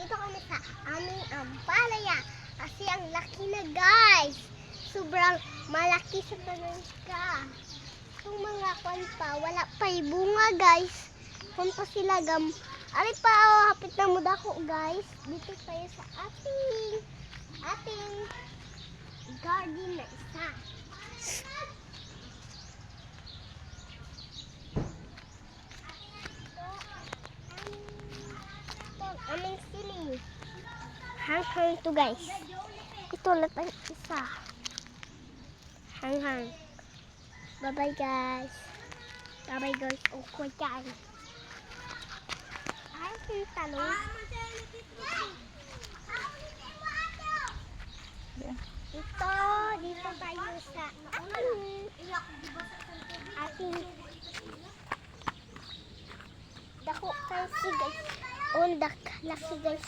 Nandito kami sa aming ampalaya. Kasi ang laki na, guys. Sobrang malaki sa panangka. Itong mga kwan pa, wala pa bunga, guys. Kung pa sila Ari pa, hapit na mo dako, guys. Dito tayo sa ating garden na isa. Aming sili. Hang-hang to, guys. Ito lang ang isa. Hang-hang. Bye-bye, guys. Bye-bye, guys. Okay, guys. Ay, talong. Ito, dito tayo sa ating dako kasi, guys. Laki, guys.